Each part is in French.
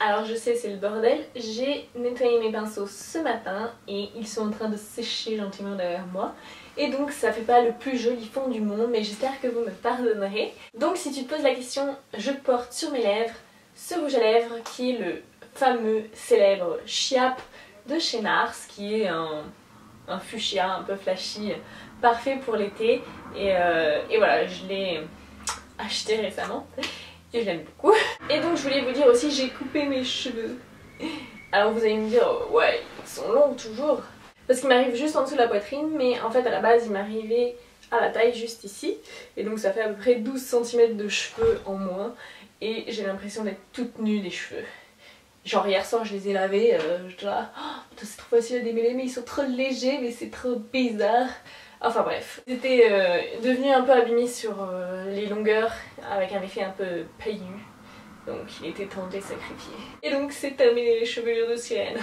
Alors je sais, c'est le bordel, j'ai nettoyé mes pinceaux ce matin et ils sont en train de sécher gentiment derrière moi. Et donc ça fait pas le plus joli fond du monde, mais j'espère que vous me pardonnerez. Donc si tu te poses la question, je porte sur mes lèvres ce rouge à lèvres qui est le fameux célèbre Chiappe de chez Nars, qui est un fuchsia un peu flashy, parfait pour l'été. Et voilà, je l'ai acheté récemment et je l'aime beaucoup. Et donc je voulais vous dire aussi, j'ai coupé mes cheveux. Alors vous allez me dire, ouais, ils sont longs toujours. Parce qu'il m'arrive juste en dessous de la poitrine, mais en fait à la base il m'arrivait à la taille juste ici. Et donc ça fait à peu près 12 cm de cheveux en moins. Et j'ai l'impression d'être toute nue des cheveux. Genre hier soir je les ai lavés, j'étais là, oh, c'est trop facile à démêler mais ils sont trop légers mais c'est trop bizarre. Enfin bref, j'étais devenue un peu abîmée sur les longueurs avec un effet un peu paillu. Donc il était temps de les sacrifier. Et donc c'est terminé les chevelures de sirène.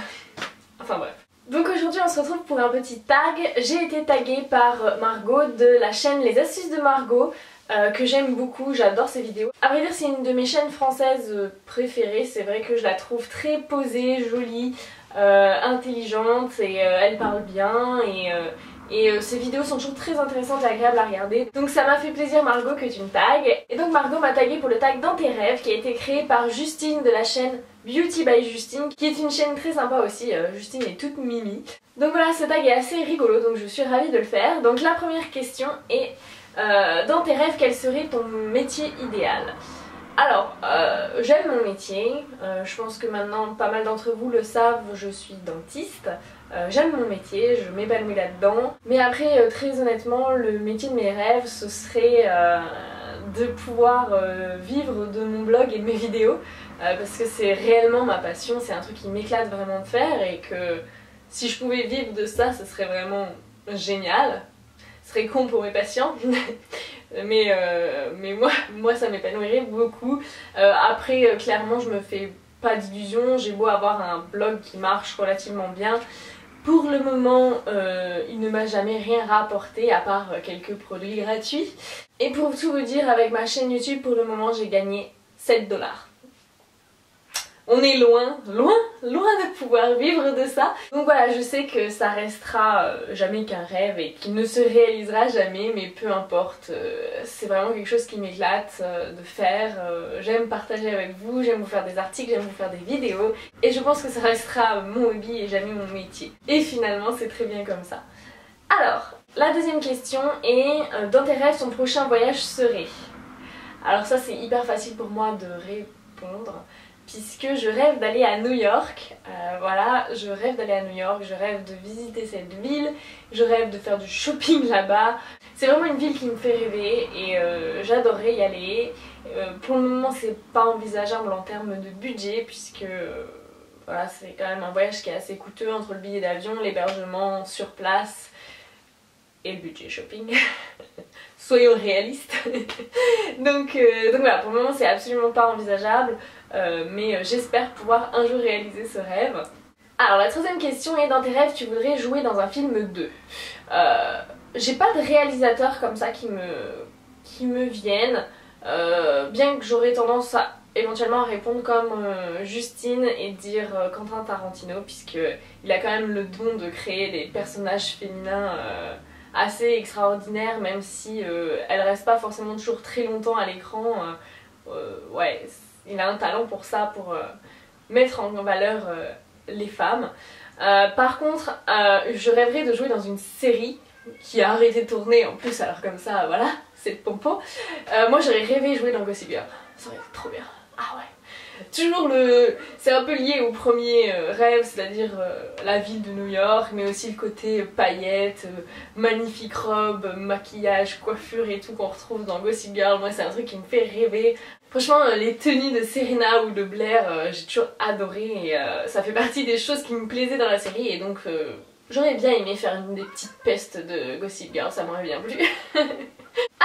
Enfin bref. Donc aujourd'hui on se retrouve pour un petit tag. J'ai été taguée par Margot de la chaîne Les Astuces de Margot, que j'aime beaucoup, j'adore ses vidéos. À vrai dire c'est une de mes chaînes françaises préférées, c'est vrai que je la trouve très posée, jolie, intelligente et elle parle bien et ses vidéos sont toujours très intéressantes et agréables à regarder. Donc ça m'a fait plaisir Margot que tu me tagues. Et donc Margot m'a taguée pour le tag Dans tes rêves qui a été créé par Justine de la chaîne Beauty by Justine, qui est une chaîne très sympa aussi. Justine est toute mimi. Donc voilà, ce tag est assez rigolo donc je suis ravie de le faire. Donc la première question est dans tes rêves, quel serait ton métier idéal? Alors, j'aime mon métier, je pense que maintenant pas mal d'entre vous le savent, je suis dentiste. J'aime mon métier, je m'épanouis là-dedans. Mais après, très honnêtement, le métier de mes rêves, ce serait de pouvoir vivre de mon blog et de mes vidéos. Parce que c'est réellement ma passion, c'est un truc qui m'éclate vraiment de faire. Et que si je pouvais vivre de ça, ce serait vraiment génial. Ce serait con pour mes patients. mais moi ça m'épanouirait beaucoup. Après clairement je me fais pas d'illusions, j'ai beau avoir un blog qui marche relativement bien. Pour le moment il ne m'a jamais rien rapporté à part quelques produits gratuits. Et pour tout vous dire, avec ma chaîne YouTube pour le moment j'ai gagné 7 $. On est loin de pouvoir vivre de ça. Donc voilà, je sais que ça restera jamais qu'un rêve et qu'il ne se réalisera jamais, mais peu importe. C'est vraiment quelque chose qui m'éclate de faire. J'aime partager avec vous, j'aime vous faire des articles, j'aime vous faire des vidéos. Et je pense que ça restera mon hobby et jamais mon métier. Et finalement, c'est très bien comme ça. Alors, la deuxième question est, dans tes rêves, ton prochain voyage serait? Alors ça, c'est hyper facile pour moi de répondre, puisque je rêve d'aller à New York. Voilà, je rêve d'aller à New York, je rêve de visiter cette ville, je rêve de faire du shopping là-bas. C'est vraiment une ville qui me fait rêver et j'adorerais y aller. Pour le moment c'est pas envisageable en termes de budget, puisque voilà, c'est quand même un voyage qui est assez coûteux entre le billet d'avion, l'hébergement sur place et le budget shopping. Soyons réalistes. donc voilà, pour le moment c'est absolument pas envisageable, mais j'espère pouvoir un jour réaliser ce rêve. Alors la troisième question est, dans tes rêves tu voudrais jouer dans un film 2. J'ai pas de réalisateur comme ça qui me viennent, bien que j'aurais tendance à éventuellement répondre comme Justine et dire Quentin Tarantino, puisqu'il a quand même le don de créer des personnages féminins assez extraordinaire, même si elle reste pas forcément toujours très longtemps à l'écran. Ouais, il a un talent pour ça, pour mettre en valeur les femmes. Par contre, je rêverais de jouer dans une série qui a arrêté de tourner en plus, alors comme ça, voilà, c'est le pompon. Moi j'aurais rêvé jouer dans Gossip Girl, ça aurait été trop bien. Ah ouais. Toujours c'est un peu lié au premier rêve, c'est-à-dire la ville de New York, mais aussi le côté paillettes, magnifique robe, maquillage, coiffure et tout qu'on retrouve dans Gossip Girl. Moi c'est un truc qui me fait rêver. Franchement les tenues de Serena ou de Blair, j'ai toujours adoré et ça fait partie des choses qui me plaisaient dans la série, et donc J'aurais bien aimé faire des petites pestes de Gossip Girl, ça m'aurait bien plu.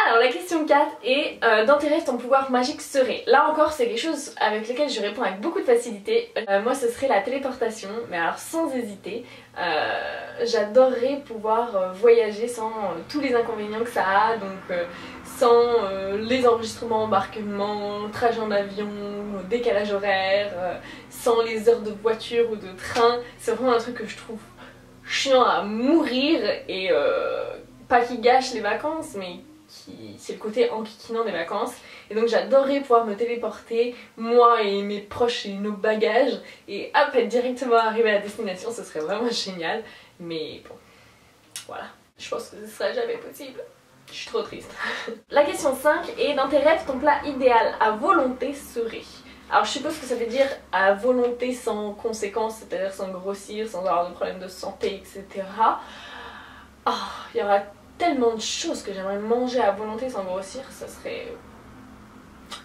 Alors la question 4 est dans tes rêves ton pouvoir magique serait. Là encore c'est quelque chose avec lequel je réponds avec beaucoup de facilité. Moi ce serait la téléportation, mais alors sans hésiter. J'adorerais pouvoir voyager sans tous les inconvénients que ça a, donc sans les enregistrements, embarquements, trajet en avion, décalage horaire, sans les heures de voiture ou de train. C'est vraiment un truc que je trouve chiant à mourir et pas qui gâche les vacances, mais c'est le côté enquiquinant des vacances. Et donc j'adorerais pouvoir me téléporter, moi et mes proches et nos bagages, et hop, être directement arrivé à la destination, ce serait vraiment génial. Mais bon, voilà, je pense que ce serait jamais possible. Je suis trop triste. La question 5 est dans tes rêves ton plat idéal à volonté serait. Alors je suppose que ça veut dire à volonté sans conséquences, c'est-à-dire sans grossir, sans avoir de problèmes de santé, etc. Oh, il y aura tellement de choses que j'aimerais manger à volonté sans grossir, ça serait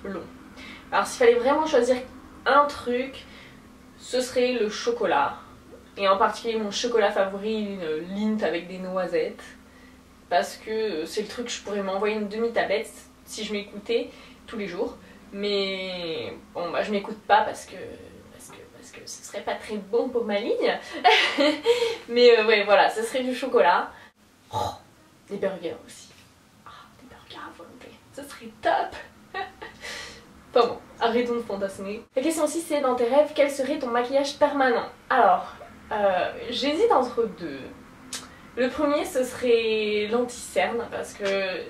long. Alors s'il fallait vraiment choisir un truc, ce serait le chocolat. Et en particulier mon chocolat favori, une Lindt avec des noisettes. Parce que c'est le truc que je pourrais m'envoyer une demi-tablette si je m'écoutais tous les jours. Mais bon bah je m'écoute pas parce que ce serait pas très bon pour ma ligne. Mais ouais voilà, ce serait du chocolat. Oh, des burgers aussi. Oh, des burgers à volonté. Ce serait top. Enfin bon, arrêtons de fantasmer. La question 6 c'est dans tes rêves, quel serait ton maquillage permanent? Alors, j'hésite entre deux. Le premier ce serait l'anti-cerne parce que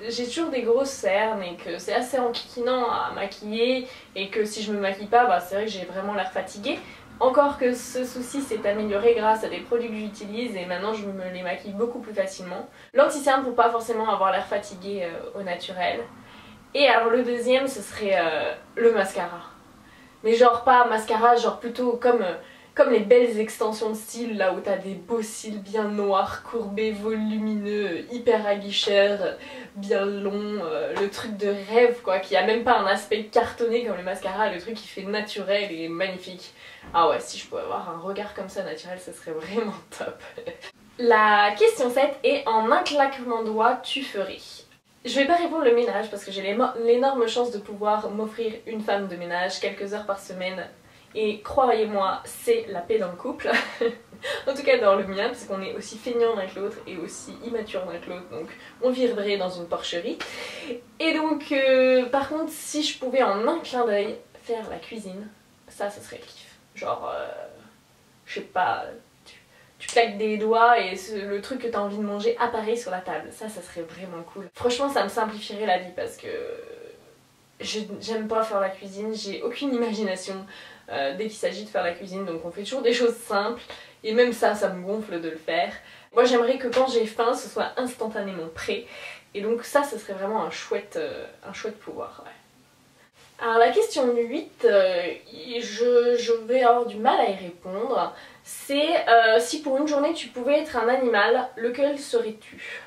j'ai toujours des grosses cernes et que c'est assez enquiquinant à maquiller et que si je me maquille pas, bah, c'est vrai que j'ai vraiment l'air fatiguée. Encore que ce souci s'est amélioré grâce à des produits que j'utilise et maintenant je me les maquille beaucoup plus facilement. L'anti-cerne pour pas forcément avoir l'air fatiguée au naturel. Et alors le deuxième ce serait le mascara. Mais genre pas mascara, genre plutôt comme les belles extensions de cils là où t'as des beaux cils bien noirs, courbés, volumineux, hyper aguicheurs, bien longs, le truc de rêve quoi, qui a même pas un aspect cartonné comme le mascara, le truc qui fait naturel et magnifique. Ah ouais, si je pouvais avoir un regard comme ça naturel, ce serait vraiment top. La question 7 est en un claquement de doigts tu ferais. Je vais pas répondre le ménage parce que j'ai l'énorme chance de pouvoir m'offrir une femme de ménage quelques heures par semaine. Et croyez-moi, c'est la paix dans le couple. En tout cas dans le mien, parce qu'on est aussi feignant l'un que l'autre et aussi immature l'un que l'autre, donc on vivrait dans une porcherie. Et donc, par contre, si je pouvais en un clin d'œil faire la cuisine, ça serait le kiff. Genre, je sais pas, tu claques des doigts et le truc que t'as envie de manger apparaît sur la table. Ça serait vraiment cool. Franchement, ça me simplifierait la vie parce que j'aime pas faire la cuisine, j'ai aucune imagination dès qu'il s'agit de faire la cuisine, donc on fait toujours des choses simples et même ça me gonfle de le faire. Moi j'aimerais que quand j'ai faim ce soit instantanément prêt et donc ça ce serait vraiment un chouette pouvoir. Ouais. Alors la question 8, je vais avoir du mal à y répondre, c'est si pour une journée tu pouvais être un animal, lequel serais-tu?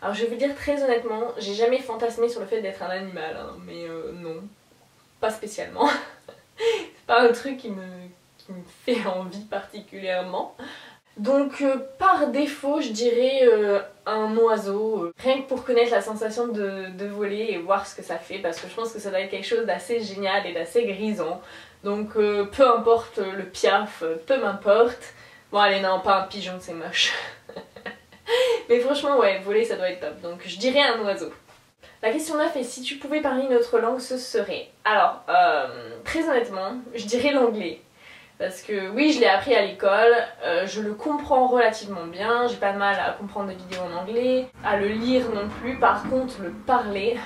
Alors je vais vous dire très honnêtement, j'ai jamais fantasmé sur le fait d'être un animal, hein, mais non, pas spécialement. C'est pas un truc qui me fait envie particulièrement. Donc par défaut je dirais un oiseau, rien que pour connaître la sensation de voler et voir ce que ça fait parce que je pense que ça doit être quelque chose d'assez génial et d'assez grisant. Donc peu importe le piaf, peu m'importe. Bon allez non, pas un pigeon, c'est moche. Mais franchement ouais, voler ça doit être top, donc je dirais un oiseau. La question 9 est si tu pouvais parler une autre langue, ce serait... Alors, très honnêtement, je dirais l'anglais. Parce que oui, je l'ai appris à l'école, je le comprends relativement bien, j'ai pas de mal à comprendre des vidéos en anglais, à le lire non plus, par contre le parler...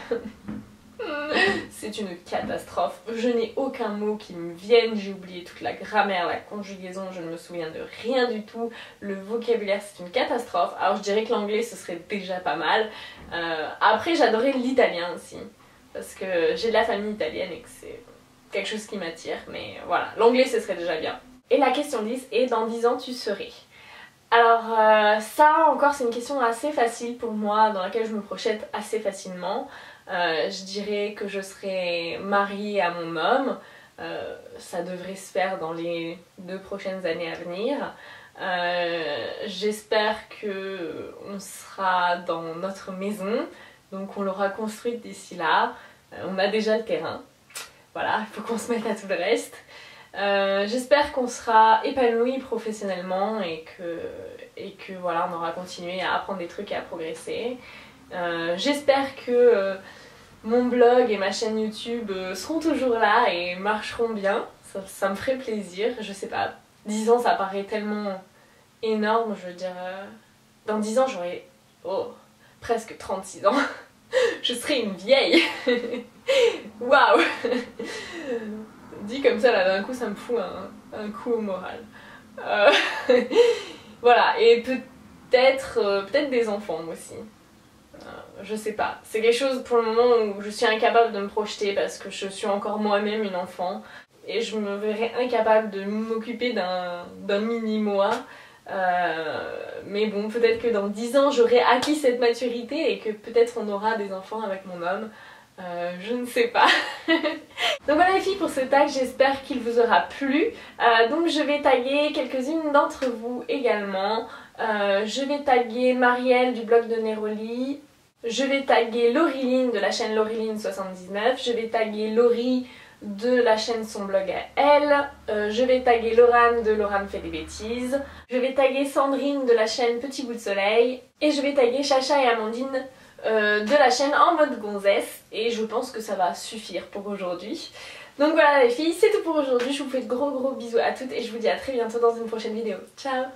c'est une catastrophe. Je n'ai aucun mot qui me vienne, j'ai oublié toute la grammaire, la conjugaison, je ne me souviens de rien du tout. Le vocabulaire c'est une catastrophe. Alors je dirais que l'anglais ce serait déjà pas mal. Après j'adorais l'italien aussi, parce que j'ai de la famille italienne et que c'est quelque chose qui m'attire. Mais voilà, l'anglais ce serait déjà bien. Et la question 10 est dans 10 ans tu serais. Alors ça encore c'est une question assez facile pour moi, dans laquelle je me projette assez facilement. Je dirais que je serai mariée à mon homme, ça devrait se faire dans les 2 prochaines années à venir. J'espère que on sera dans notre maison, donc on l'aura construite d'ici là. On a déjà le terrain, voilà, il faut qu'on se mette à tout le reste. J'espère qu'on sera épanoui professionnellement et que voilà, on aura continué à apprendre des trucs et à progresser. J'espère que mon blog et ma chaîne YouTube seront toujours là et marcheront bien. Ça me ferait plaisir, je sais pas. 10 ans, ça paraît tellement énorme, je veux dire. Dans 10 ans, j'aurai presque 36 ans. Je serai une vieille. Waouh. Dit comme ça, là, d'un coup, ça me fout un coup au moral. Voilà, et peut-être des enfants aussi. Je sais pas. C'est quelque chose pour le moment où je suis incapable de me projeter parce que je suis encore moi-même une enfant. Et je me verrais incapable de m'occuper d'un mini-moi. Mais bon, peut-être que dans 10 ans, j'aurai acquis cette maturité et que peut-être on aura des enfants avec mon homme. Je ne sais pas. Donc voilà les filles pour ce tag, j'espère qu'il vous aura plu. Donc je vais taguer quelques-unes d'entre vous également. Je vais taguer Marielle du blog de Neroli. Je vais taguer Lauriline de la chaîne Lauriline79. Je vais taguer Laurie de la chaîne Son Blog à elle. Je vais taguer Laurane de Laurane fait des bêtises. Je vais taguer Sandrine de la chaîne Petit Bout de Soleil. Et je vais taguer Chacha et Amandine de la chaîne En Mode Gonzesse. Et je pense que ça va suffire pour aujourd'hui. Donc voilà les filles, c'est tout pour aujourd'hui. Je vous fais de gros bisous à toutes et je vous dis à très bientôt dans une prochaine vidéo. Ciao!